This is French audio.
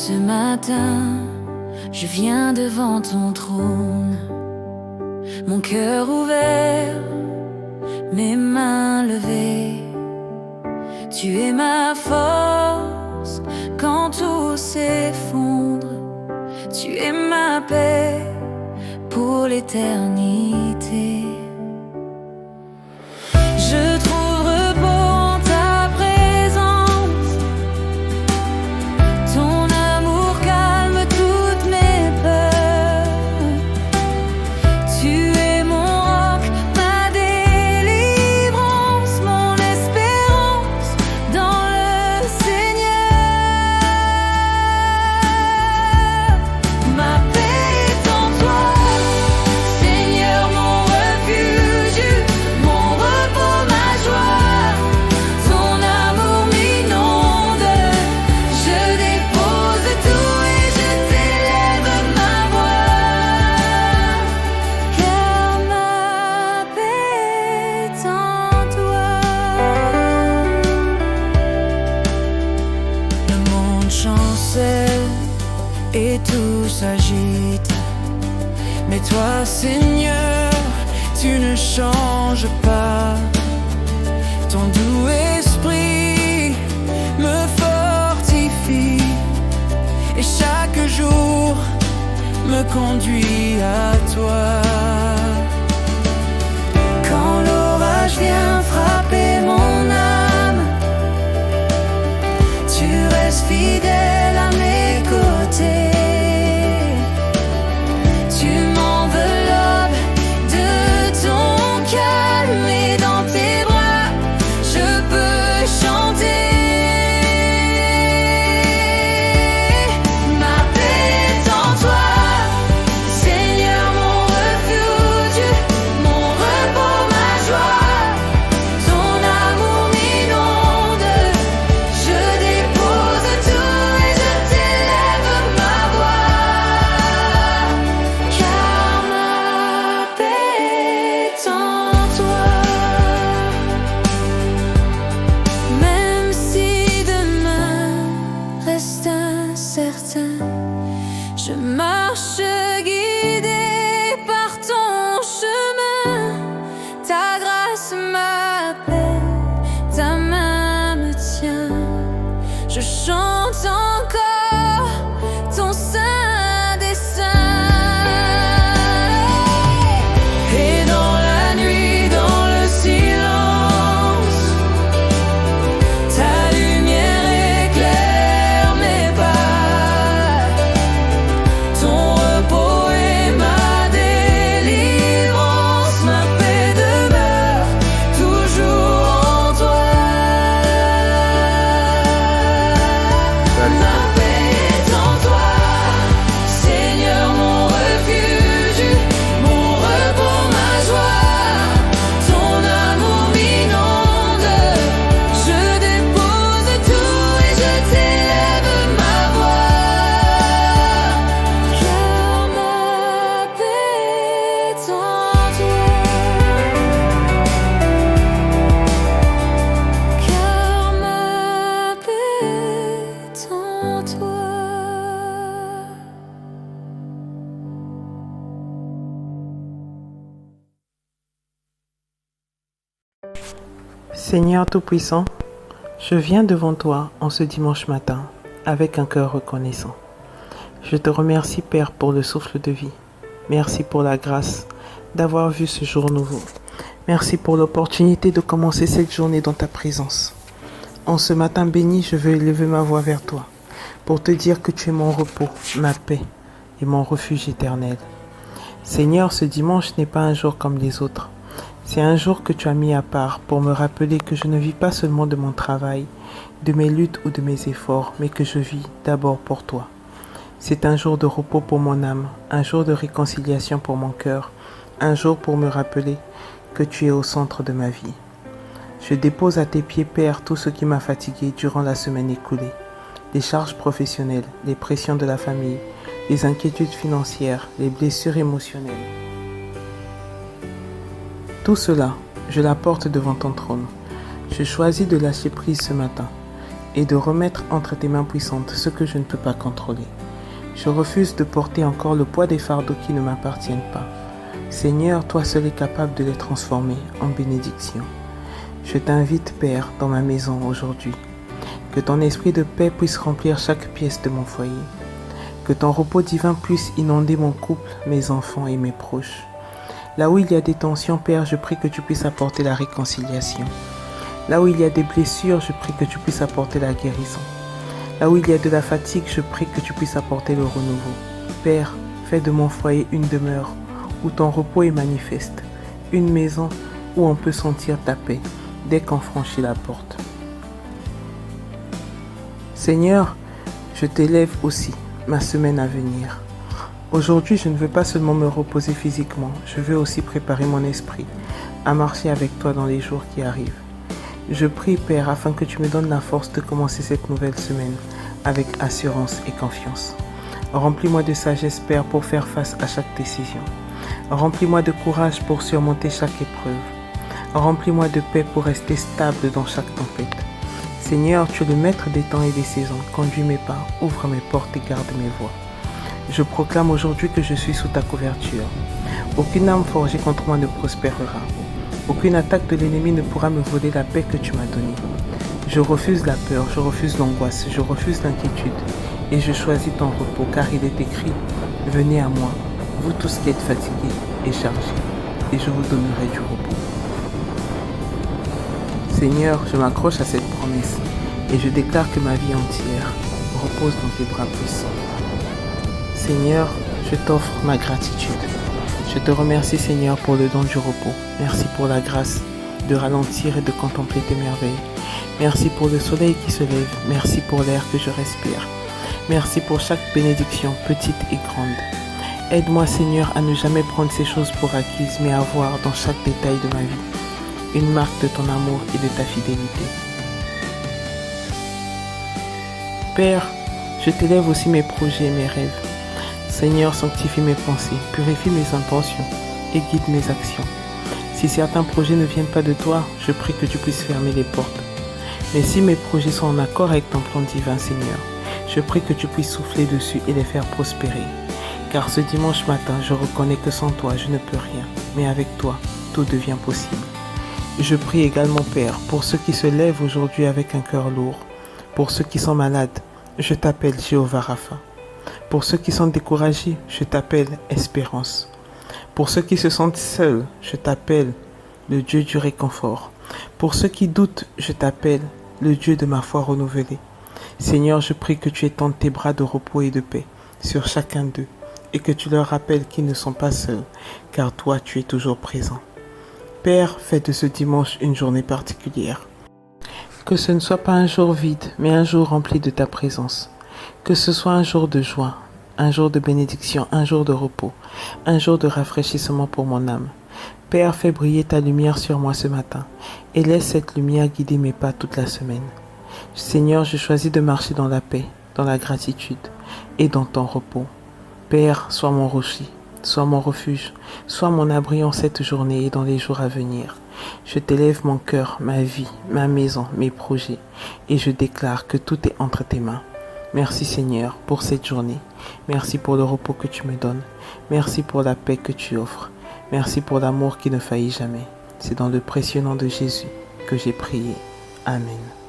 Ce matin, je viens devant ton trône, mon cœur ouvert, mes mains levées. Tu es ma force quand tout s'effondre. Tu es ma paix pour l'éternité. Je trouve repos en ta présence. Ton amour calme toutes mes peurs. Tu es mon roc, ma délivrance, mon espérance dans le Seigneur. Ma paix est en toi, Seigneur, mon refuge, mon repos, ma joie. Ton amour m'inonde, je dépose tout et je t'élève ma voix. Car ma paix est en toi. Le monde chancelle et tout s'agite, mais toi, Seigneur, tu ne changes pas. Ton doux esprit me fortifie et chaque jour me conduit à toi. Quand l'orage vient frapper mon âme, tu restes fidèle à mes côtés. Tu m'enveloppes de ton calme et dans tes bras, je peux chanter. Ma paix est en toi, Seigneur, mon refuge, mon repos, ma joie. Ton amour m'inonde, je dépose tout et je t'élève ma voix. Car ma paix est en toi. Même si demain reste incertain, je marche guidée par ton chemin. Ta grâce m'appelle, ta main me tient. Je chante encore ton saint dessein. Et dans la nuit, dans le silence, ta lumière éclaire mes pas. Ton repos est ma délivrance, ma paix demeure toujours en toi. Ma paix est en toi, Seigneur, mon refuge, mon repos, ma joie. Ton amour m'inonde, je dépose tout et je t'élève ma voix. Car ma paix est en toi. Car ma paix est en toi. Seigneur Tout-Puissant, je viens devant toi en ce dimanche matin avec un cœur reconnaissant. Je te remercie, Père, pour le souffle de vie. Merci pour la grâce d'avoir vu ce jour nouveau. Merci pour l'opportunité de commencer cette journée dans ta présence. En ce matin béni, je veux élever ma voix vers toi pour te dire que tu es mon repos, ma paix et mon refuge éternel. Seigneur, ce dimanche n'est pas un jour comme les autres. C'est un jour que tu as mis à part pour me rappeler que je ne vis pas seulement de mon travail, de mes luttes ou de mes efforts, mais que je vis d'abord pour toi. C'est un jour de repos pour mon âme, un jour de réconciliation pour mon cœur, un jour pour me rappeler que tu es au centre de ma vie. Je dépose à tes pieds, Père, tout ce qui m'a fatigué durant la semaine écoulée. Les charges professionnelles, les pressions de la famille, les inquiétudes financières, les blessures émotionnelles. Tout cela, je l'apporte devant ton trône. Je choisis de lâcher prise ce matin, et de remettre entre tes mains puissantes ce que je ne peux pas contrôler. Je refuse de porter encore le poids des fardeaux qui ne m'appartiennent pas. Seigneur, toi seul es capable de les transformer en bénédiction. Je t'invite, Père, dans ma maison aujourd'hui. Que ton esprit de paix puisse remplir chaque pièce de mon foyer. Que ton repos divin puisse inonder mon couple, mes enfants et mes proches. Là où il y a des tensions, Père, je prie que tu puisses apporter la réconciliation. Là où il y a des blessures, je prie que tu puisses apporter la guérison. Là où il y a de la fatigue, je prie que tu puisses apporter le renouveau. Père, fais de mon foyer une demeure où ton repos est manifeste, une maison où on peut sentir ta paix dès qu'on franchit la porte. Seigneur, je t'élève aussi ma semaine à venir. Aujourd'hui, je ne veux pas seulement me reposer physiquement, je veux aussi préparer mon esprit à marcher avec toi dans les jours qui arrivent. Je prie, Père, afin que tu me donnes la force de commencer cette nouvelle semaine avec assurance et confiance. Remplis-moi de sagesse, Père, pour faire face à chaque décision. Remplis-moi de courage pour surmonter chaque épreuve. Remplis-moi de paix pour rester stable dans chaque tempête. Seigneur, tu es le maître des temps et des saisons. Conduis mes pas, ouvre mes portes et garde mes voies. Je proclame aujourd'hui que je suis sous ta couverture. Aucune arme forgée contre moi ne prospérera. Aucune attaque de l'ennemi ne pourra me voler la paix que tu m'as donnée. Je refuse la peur, je refuse l'angoisse, je refuse l'inquiétude. Et je choisis ton repos, car il est écrit, venez à moi, vous tous qui êtes fatigués et chargés, et je vous donnerai du repos. Seigneur, je m'accroche à cette promesse et je déclare que ma vie entière repose dans tes bras puissants. Seigneur, je t'offre ma gratitude. Je te remercie, Seigneur, pour le don du repos. Merci pour la grâce de ralentir et de contempler tes merveilles. Merci pour le soleil qui se lève. Merci pour l'air que je respire. Merci pour chaque bénédiction, petite et grande. Aide-moi, Seigneur, à ne jamais prendre ces choses pour acquises, mais à voir dans chaque détail de ma vie une marque de ton amour et de ta fidélité. Père, je t'élève aussi mes projets et mes rêves. Seigneur, sanctifie mes pensées, purifie mes intentions et guide mes actions. Si certains projets ne viennent pas de toi, je prie que tu puisses fermer les portes. Mais si mes projets sont en accord avec ton plan divin, Seigneur, je prie que tu puisses souffler dessus et les faire prospérer. Car ce dimanche matin, je reconnais que sans toi, je ne peux rien. Mais avec toi, tout devient possible. Je prie également, Père, pour ceux qui se lèvent aujourd'hui avec un cœur lourd. Pour ceux qui sont malades, je t'appelle Jéhovah Rapha. Pour ceux qui sont découragés, je t'appelle Espérance. Pour ceux qui se sentent seuls, je t'appelle le Dieu du réconfort. Pour ceux qui doutent, je t'appelle le Dieu de ma foi renouvelée. Seigneur, je prie que tu étendes tes bras de repos et de paix sur chacun d'eux et que tu leur rappelles qu'ils ne sont pas seuls, car toi, tu es toujours présent. Père, fais de ce dimanche une journée particulière. Que ce ne soit pas un jour vide, mais un jour rempli de ta présence. Que ce soit un jour de joie, un jour de bénédiction, un jour de repos, un jour de rafraîchissement pour mon âme. Père, fais briller ta lumière sur moi ce matin et laisse cette lumière guider mes pas toute la semaine. Seigneur, je choisis de marcher dans la paix, dans la gratitude et dans ton repos. Père, sois mon rocher, sois mon refuge, sois mon abri en cette journée et dans les jours à venir. Je t'élève mon cœur, ma vie, ma maison, mes projets et je déclare que tout est entre tes mains. Merci Seigneur pour cette journée. Merci pour le repos que tu me donnes. Merci pour la paix que tu offres. Merci pour l'amour qui ne faillit jamais. C'est dans le précieux nom de Jésus que j'ai prié. Amen.